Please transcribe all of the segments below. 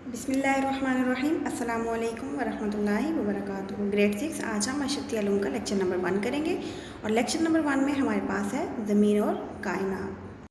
बिस्मिल्लाहिर्रहमानिर्रहीम अस्सलाम वालेकुम वरहमतुल्लाहि वबरकातुहू। ग्रेड 6 आज हम अशरती अलूम का लेक्चर नंबर 1 करेंगे और लेक्चर नंबर 1 में हमारे पास है ज़मीन और कायनात।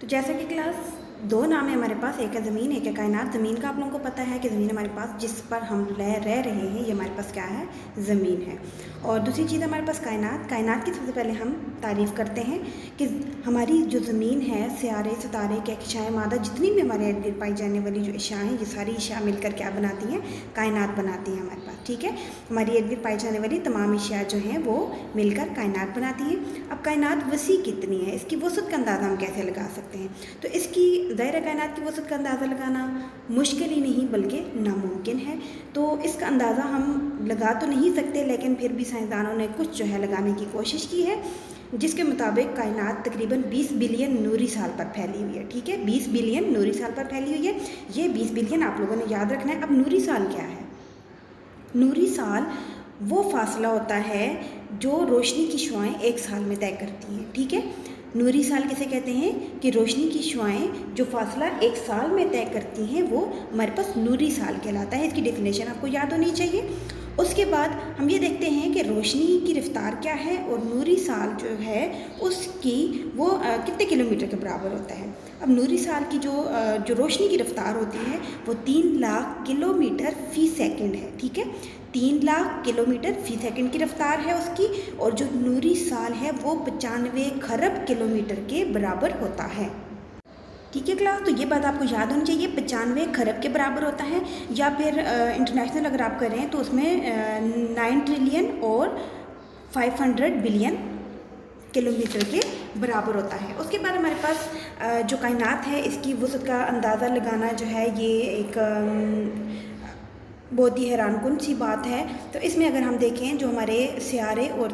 तो जैसा कि क्लास 2 नाम है हमारे पास, एक है ज़मीन एक है कायनात। ज़मीन का आप लोगों को पता है कि ज़मीन हमारे पास जिस पर हम रह रहे हैं ये हमारे पास क्या है, ज़मीन है। और दूसरी चीज़ हमारे पास कायनात। कायनात की सबसे पहले हम तारीफ़ करते हैं कि हमारी जो ज़मीन है, सियारे सितारे कहकशाएँ मादा जितनी भी हमारे इर्द गिर्द पाई जाने वाली जो अशिया हैं, ये सारी अशिया मिलकर क्या बनाती हैं, कायनात बनाती हैं हमारे पास। ठीक है, हमारी इर्द गिर्द पाई जाने वाली तमाम अशिया जो हैं वो मिलकर कायनात बनाती हैं। अब कायनात वसी कितनी है, इसकी वसअत का अंदाज़ा हम कैसे लगा सकते हैं? तो इसकी ज़ाहिर कायनात की वसअत का अंदाज़ा लगाना मुश्किल ही नहीं बल्कि नामुमकिन है। तो इसका अंदाज़ा हम लगा तो नहीं सकते, लेकिन फिर भी साइंसदानों ने कुछ जो है लगाने की कोशिश की है, जिसके मुताबिक कायनात तकरीबन 20 बिलियन नूरी साल पर फैली हुई है। ठीक है, 20 बिलियन नूरी साल पर फैली हुई है। ये 20 बिलियन आप लोगों ने याद रखना है। अब नूरी साल क्या है? नूरी साल वो फासला होता है जो रोशनी की शुआएँ एक साल में तय करती हैं। ठीक है, नूरी साल किसे कहते हैं कि रोशनी की शुआएँ जो फासला एक साल में तय करती हैं वो हमारे पास नूरी साल कहलाता है। इसकी डेफिनेशन आपको याद होनी चाहिए। उसके बाद हम ये देखते हैं कि रोशनी की रफ़्तार क्या है और नूरी साल जो है उसकी वो कितने किलोमीटर के बराबर होता है। अब नूरी साल की जो रोशनी की रफ़्तार होती है वो 3 लाख किलोमीटर फ़ी सेकंड है। ठीक है, 3 लाख किलोमीटर फ़ी सेकंड की रफ़्तार है उसकी, और जो नूरी साल है वो 95 खरब किलोमीटर के बराबर होता है। ठीक है क्लास, तो ये बात आपको याद होनी चाहिए, 95 खरब के बराबर होता है। या फिर इंटरनेशनल अगर आप करें तो उसमें 9 ट्रिलियन और 500 बिलियन किलोमीटर के बराबर होता है। उसके बाद हमारे पास जो कायनात है इसकी वसअत का अंदाज़ा लगाना जो है ये एक बहुत ही हैरानकुन सी बात है। तो इसमें अगर हम देखें जो हमारे सियारे और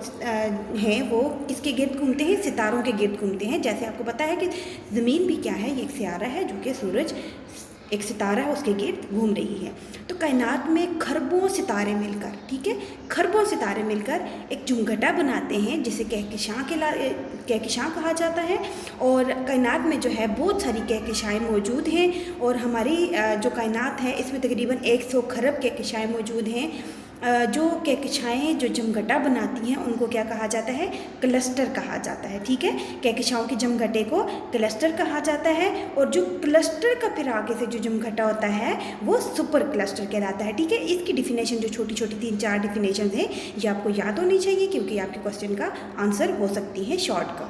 हैं वो किसके गिर्द घूमते हैं, सितारों के गिर्द घूमते हैं। जैसे आपको पता है कि ज़मीन भी क्या है, ये एक सियारा है जो कि सूरज एक सितारा है उसके गिर्द घूम रही है। तो कायनात में खरबों सितारे मिलकर, ठीक है, खरबों सितारे मिलकर एक चुंगटा बनाते हैं जिसे कहकशां कहा जाता है। और कायनात में जो है बहुत सारी कहकशाएँ मौजूद हैं और हमारी जो कायनात है इसमें तकरीबन 100 खरब कहकशाएँ मौजूद हैं। जो कहकशाएँ जो जमघटा बनाती हैं उनको क्या कहा जाता है, क्लस्टर कहा जाता है। ठीक है, कहकशाओं के जमघटे को क्लस्टर कहा जाता है, और जो क्लस्टर का फिर आगे से जो जमघटा होता है वो सुपर क्लस्टर कहलाता है। ठीक है, इसकी डिफिनेशन जो छोटी छोटी 3-4 डिफिनेशन हैं ये आपको याद होनी चाहिए क्योंकि आपके क्वेश्चन का आंसर हो सकती है शॉर्ट का।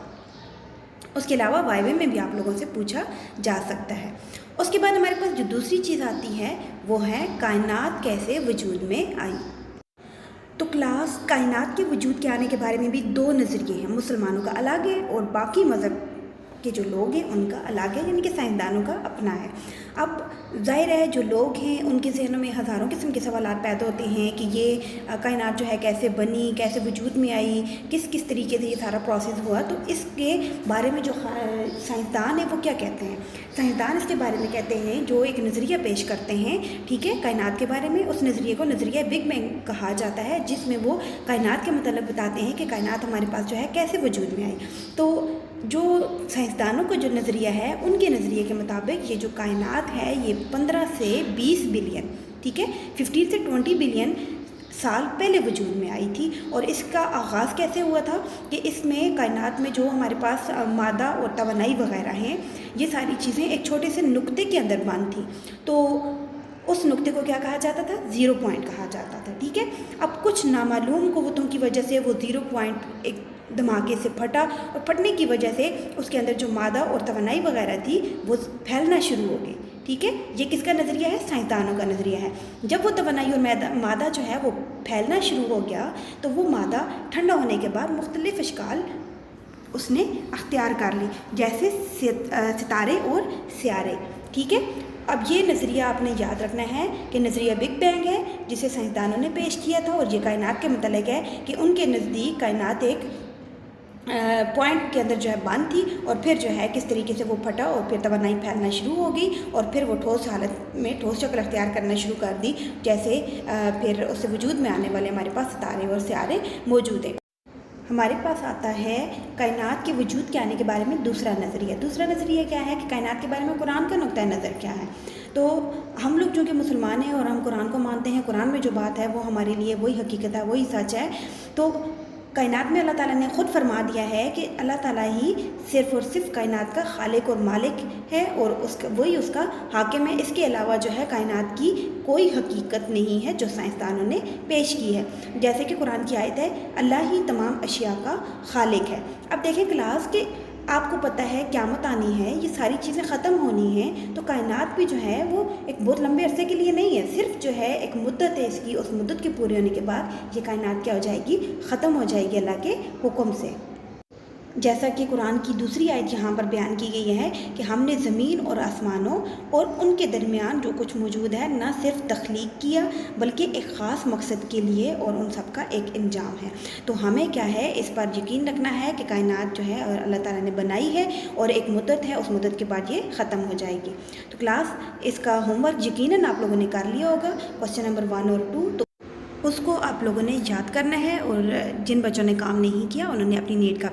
उसके अलावा वाइवे में भी आप लोगों से पूछा जा सकता है। उसके बाद हमारे पास जो दूसरी चीज़ आती है वो है कायनात कैसे वजूद में आई। तो क्लास कायनात के वजूद के आने के बारे में भी 2 नज़रिए हैं, मुसलमानों का अलग है और बाकी मज़हब के जो लोग हैं उनका अलग है, यानी कि साइंसदानों का अपना है। अब ज़ाहिर है जो लोग हैं उनके ज़हनों में हज़ारों किस्म के सवालात पैदा होते हैं कि ये कायनात जो है कैसे बनी, कैसे वजूद में आई, किस किस तरीके से ये सारा प्रोसेस हुआ। तो इसके बारे में जो साइंसदान है वो क्या कहते हैं, साइंसदान इसके बारे में कहते हैं जो एक नज़रिया पेश करते हैं, ठीक है, कायनात के बारे में, उस नज़रिए को नज़रिया बिग बैंग कहा जाता है, जिसमें वो कायनात के मतलब बताते हैं कि कायनात हमारे पास जो है कैसे वजूद में आई। तो जो साइंसदानों का जो नज़रिया है उनके नज़रिए के मुताबिक ये जो कायनात है ये 15 से 20 बिलियन, ठीक है, 15 से 20 बिलियन साल पहले वजूद में आई थी। और इसका आगाज़ कैसे हुआ था कि इसमें कायनात में जो हमारे पास मादा और तवानाई वगैरह हैं ये सारी चीज़ें एक छोटे से नुक्ते के अंदर बंद थी। तो उस नुक्ते को क्या कहा जाता था, 0 पॉइंट कहा जाता था। ठीक है, अब कुछ नामालूम क़ुव्वतों की वजह से वो 0 पॉइंट एक धमाके से फटा, और फटने की वजह से उसके अंदर जो मादा और तवानाई वगैरह थी वो फैलना शुरू हो गई। ठीक है, ये किसका नज़रिया है, साइंसदानों का नज़रिया है। जब वो तवानाई और मादा जो है वो फैलना शुरू हो गया तो वो मादा ठंडा होने के बाद मुख्तलिफ अशकाल उसने अख्तियार कर ली, जैसे सितारे और सियारे। ठीक है, अब ये नज़रिया आपने याद रखना है कि नज़रिया बिग बैंग है जिसे साइंसदानों ने पेश किया था, और ये कायनात के मतलब है कि उनके नज़दीक कायनात एक पॉइंट के अंदर जो है बंद थी, और फिर जो है किस तरीके से वो फटा और फिर तवानाई फैलना शुरू हो गई, और फिर वो ठोस हालत में ठोस शक्ल अख्तियार करना शुरू कर दी, जैसे फिर उससे वजूद में आने वाले हमारे पास सितारे और सियारे मौजूद हैं। हमारे पास आता है कायनात के वजूद के आने के बारे में दूसरा नज़रिया। दूसरा नज़रिया क्या है कि कायनात के बारे में कुरान का नुक्ता नज़र क्या है। تو ہم لوگ جو کہ مسلمان ہیں اور ہم قرآن کو مانتے ہیں، قرآن میں جو بات ہے وہ ہمارے لیے وہی حقیقت ہے، وہی سچ ہے. تو کائنات میں اللہ تعالیٰ نے خود فرما دیا ہے کہ اللہ تعالیٰ ہی صرف اور صرف کائنات کا خالق اور مالک ہے اور وہی اس کا حاکم ہے. اس کے علاوہ جو ہے کائنات کی کوئی حقیقت نہیں ہے جو سائنسدانوں نے پیش کی ہے. جیسے کہ قرآن کی آیت ہے اللہ ہی تمام اشیاء کا خالق ہے. اب دیکھیں کلاس کہ آپ کو پتہ ہے قیامت آنی ہے، یہ ساری چیزیں ختم ہونی ہیں، تو کائنات بھی جو ہے وہ ایک بہت لمبے عرصے کے لیے نہیں ہے، صرف جو ہے ایک مدت ہے اس کی، اس مدت کے پورے ہونے کے بعد یہ کائنات کیا ہو جائے گی، ختم ہو جائے گی اللہ کے حکم سے. جیسا کہ قرآن کی دوسری آیت یہاں پر بیان کی گئی ہے کہ ہم نے زمین اور آسمانوں اور ان کے درمیان جو کچھ موجود ہے نہ صرف تخلیق کیا بلکہ ایک خاص مقصد کے لیے اور ان سب کا ایک انجام ہے. تو ہمیں کیا ہے اس پر یقین رکھنا ہے کہ کائنات جو ہے اور اللہ تعالیٰ نے بنائی ہے اور ایک مدت ہے، اس مدت کے بعد یہ ختم ہو جائے گی. تو کلاس اس کا ہوم ورک یقیناً آپ لوگوں نے کر لیا ہوگا، کوشچن نمبر 1 اور 2. تو اس کو آپ لوگوں نے یاد کرنا ہے، اور جن بچوں نے کام نہیں کیا انہوں نے اپنی نیٹ کا